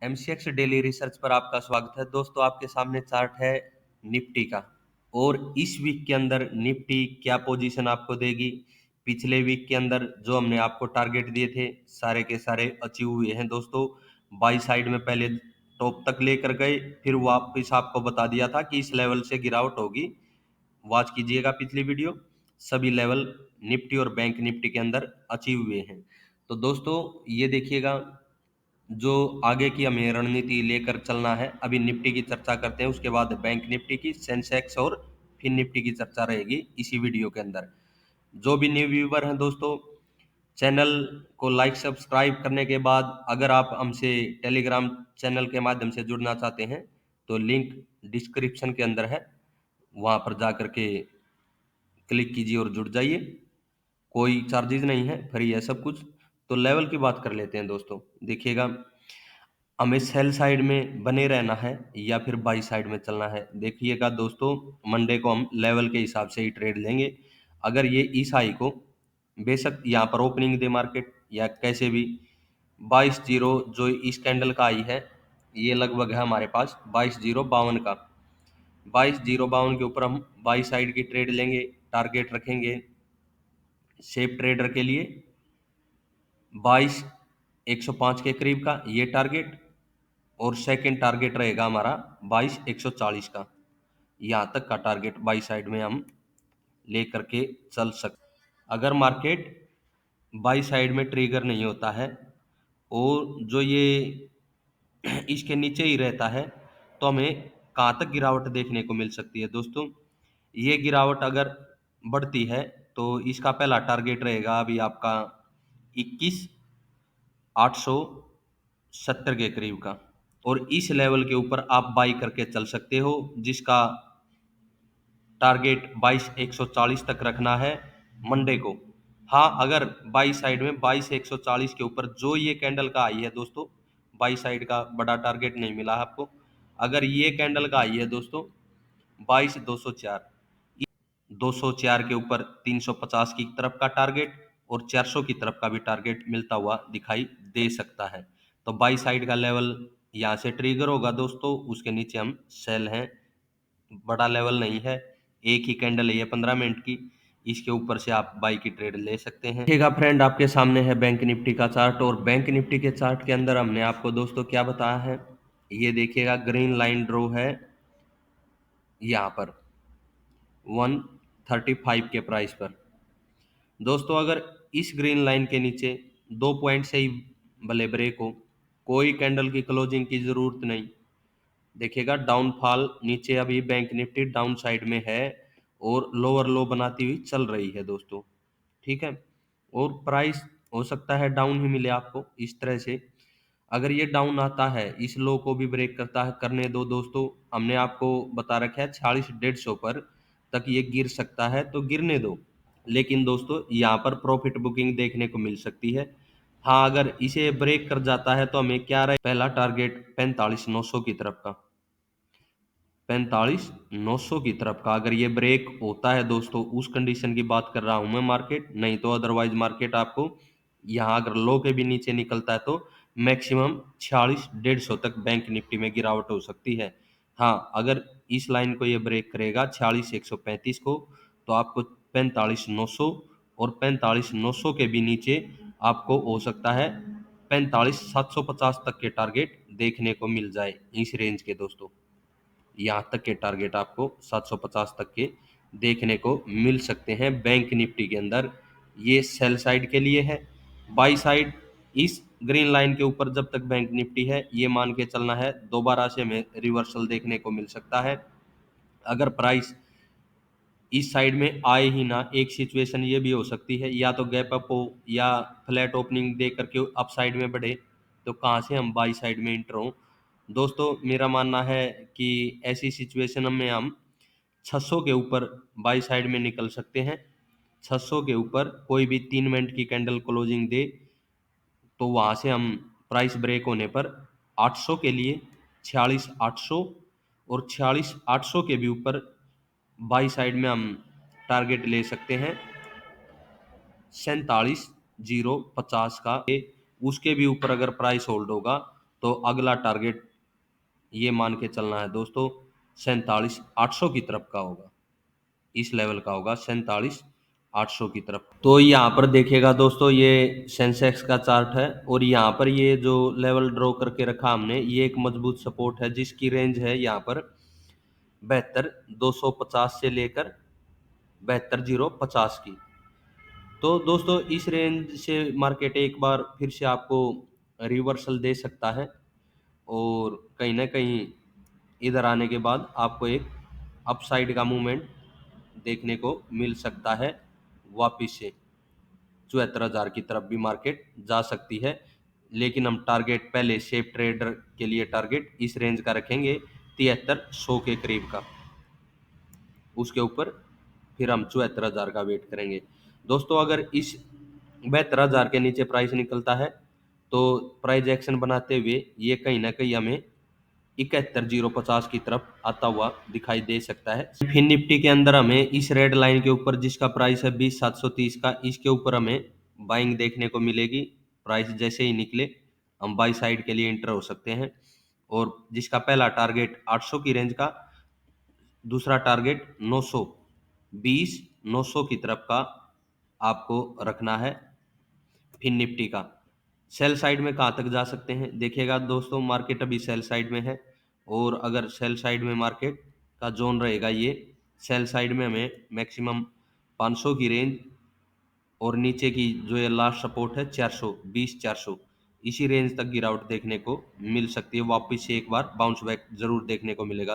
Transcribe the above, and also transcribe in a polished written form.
MCX daily research पर आपका स्वागत है दोस्तों। आपके सामने चार्ट है निफ्टी का और इस वीक के अंदर निफ्टी क्या पोजीशन आपको देगी। पिछले वीक के अंदर जो हमने आपको टारगेट दिए थे सारे के सारे अचीव हुए हैं दोस्तों। बाई साइड में पहले टॉप तक लेकर गए, फिर वापस आपको बता दिया था कि इस लेवल से गिरावट होगी। वॉच कीजिएगा पिछली वीडियो, सभी लेवल निफ्टी और बैंक निफ्टी के अंदर अचीव हुए हैं। तो दोस्तों ये देखिएगा, जो आगे की हमें रणनीति लेकर चलना है। अभी निफ्टी की चर्चा करते हैं, उसके बाद बैंक निफ्टी की, सेंसेक्स और फिर निफ्टी की चर्चा रहेगी इसी वीडियो के अंदर। जो भी न्यू व्यूवर हैं दोस्तों, चैनल को लाइक सब्सक्राइब करने के बाद अगर आप हमसे टेलीग्राम चैनल के माध्यम से जुड़ना चाहते हैं तो लिंक डिस्क्रिप्शन के अंदर है, वहां पर जा करके क्लिक कीजिए और जुड़ जाइए। कोई चार्जेस नहीं है, फ्री है सब कुछ। तो लेवल की बात कर लेते हैं दोस्तों। देखिएगा, हमें सेल साइड में बने रहना है या फिर बाई साइड में चलना है। देखिएगा दोस्तों, मंडे को हम लेवल के हिसाब से ही ट्रेड लेंगे। अगर ये इस हाई को बेशक यहाँ पर ओपनिंग दे मार्केट या कैसे भी 22.0 जो इस कैंडल का हाई है, ये लगभग है हमारे पास 22.052 का। 22.052 के ऊपर हम बाई साइड की ट्रेड लेंगे। टारगेट रखेंगे सेफ ट्रेडर के लिए 22,105 के करीब का ये टारगेट, और सेकंड टारगेट रहेगा हमारा 22,140 का। यहाँ तक का टारगेट बाई साइड में हम लेकर के चल सकते। अगर मार्केट बाई साइड में ट्रिगर नहीं होता है और जो ये इसके नीचे ही रहता है, तो हमें कहाँ तक गिरावट देखने को मिल सकती है दोस्तों। ये गिरावट अगर बढ़ती है तो इसका पहला टारगेट रहेगा अभी आपका 21,870 के करीब का, और इस लेवल के ऊपर आप बाई करके चल सकते हो, जिसका टारगेट 22,140 तक रखना है मंडे को। हाँ, अगर बाई साइड में 22,140 के ऊपर जो ये कैंडल का आई है दोस्तों, बाई साइड का बड़ा टारगेट नहीं मिला आपको। अगर ये कैंडल का आई है दोस्तों 22,204, 204 के ऊपर 350 की तरफ का टारगेट और 400 की तरफ का भी टारगेट मिलता हुआ दिखाई दे सकता है। तो बाई साइड का लेवल यहाँ से ट्रिगर होगा दोस्तों, उसके नीचे हम सेल हैं। बड़ा लेवल नहीं है, एक ही कैंडल है ये 15 मिनट की, इसके ऊपर से आप बाई की ट्रेड ले सकते हैं। ठीक है फ्रेंड, आपके सामने है बैंक निफ्टी का चार्ट, और बैंक निफ्टी के चार्ट के अंदर हमने आपको दोस्तों क्या बताया है, ये देखिएगा ग्रीन लाइन ड्रॉ है यहाँ पर 135 के प्राइस पर। दोस्तों अगर इस ग्रीन लाइन के नीचे 2 पॉइंट से ही भले ब्रेक हो, कोई कैंडल की क्लोजिंग की जरूरत नहीं। देखिएगा डाउनफॉल नीचे अभी बैंक निफ्टी डाउन साइड में है और लोअर लो बनाती हुई चल रही है दोस्तों। ठीक है, और प्राइस हो सकता है डाउन ही मिले आपको इस तरह से। अगर ये डाउन आता है, इस लो को भी ब्रेक करता है, करने दो दोस्तों। हमने आपको बता रखा है 46,150 पर तक ये गिर सकता है, तो गिरने दो। लेकिन दोस्तों यहाँ पर प्रॉफिट बुकिंग देखने को मिल सकती है। हाँ, अगर इसे ब्रेक कर जाता है तो हमें क्या रहे, पहला टारगेट 45,900 की तरफ का, 45,900 की तरफ का। अगर ये ब्रेक होता है दोस्तों, उस कंडीशन की बात कर रहा हूं मैं मार्केट, नहीं तो अदरवाइज मार्केट आपको यहाँ अगर लो के भी नीचे निकलता है तो मैक्सिमम 46,150 तक बैंक निफ्टी में गिरावट हो सकती है। हाँ, अगर इस लाइन को ये ब्रेक करेगा 46,135 को, तो आपको 45,900 और 45,900 के भी नीचे आपको हो सकता है 45,750 तक के टारगेट देखने को मिल जाए इस रेंज के दोस्तों। यहाँ तक के टारगेट आपको 750 तक के देखने को मिल सकते हैं बैंक निफ्टी के अंदर। ये सेल साइड के लिए है। बाई साइड इस ग्रीन लाइन के ऊपर जब तक बैंक निफ्टी है, ये मान के चलना है दोबारा से हमें रिवर्सल देखने को मिल सकता है। अगर प्राइस इस साइड में आए ही ना, एक सिचुएशन ये भी हो सकती है, या तो गैप अप हो या फ्लैट ओपनिंग दे करके अप साइड में बढ़े, तो कहाँ से हम बाई साइड में इंटर हों। दोस्तों मेरा मानना है कि ऐसी सिचुएशन में हम 600 के ऊपर बाई साइड में निकल सकते हैं। 600 के ऊपर कोई भी 3 मिनट की कैंडल क्लोजिंग दे, तो वहाँ से हम प्राइस ब्रेक होने पर 800 के लिए 46,800 और 46,800 के भी ऊपर बाई साइड में हम टारगेट ले सकते हैं 47,050 का। उसके भी ऊपर अगर प्राइस होल्ड होगा तो अगला टारगेट ये मान के चलना है दोस्तों 47,800 की तरफ का होगा, इस लेवल का होगा 47,800 की तरफ। तो यहाँ पर देखिएगा दोस्तों, ये सेंसेक्स का चार्ट है और यहाँ पर ये जो लेवल ड्रॉ करके रखा हमने, ये एक मजबूत सपोर्ट है जिसकी रेंज है यहाँ पर 72,250 से लेकर 72,050 की। तो दोस्तों इस रेंज से मार्केट एक बार फिर से आपको रिवर्सल दे सकता है और कहीं ना कहीं इधर आने के बाद आपको एक अपसाइड का मूवमेंट देखने को मिल सकता है, वापिस से 74,000 की तरफ भी मार्केट जा सकती है। लेकिन हम टारगेट पहले शेप ट्रेडर के लिए टारगेट इस रेंज का रखेंगे 7300 के करीब का, उसके ऊपर फिर हम 74,000 का वेट करेंगे। दोस्तों अगर इस 72,000 के नीचे प्राइस निकलता है तो प्राइस एक्शन बनाते हुए ये कहीं ना कहीं हमें 71,050 की तरफ आता हुआ दिखाई दे सकता है। फिर निफ्टी के अंदर हमें इस रेड लाइन के ऊपर जिसका प्राइस है 20,730 का, इसके ऊपर हमें बाइंग देखने को मिलेगी। प्राइस जैसे ही निकले हम बाई साइड के लिए इंटर हो सकते हैं और जिसका पहला टारगेट 800 की रेंज का, दूसरा टारगेट 900, 900 की तरफ का आपको रखना है। फिर निफ्टी का सेल साइड में कहाँ तक जा सकते हैं, देखिएगा दोस्तों मार्केट अभी सेल साइड में है और अगर सेल साइड में मार्केट का जोन रहेगा, ये सेल साइड में हमें मैक्सिमम 500 की रेंज और नीचे की जो ये लास्ट सपोर्ट है 400, 400 इसी रेंज तक गिरावट देखने को मिल सकती है। वापस से एक बार बाउंस बैक जरूर देखने को मिलेगा।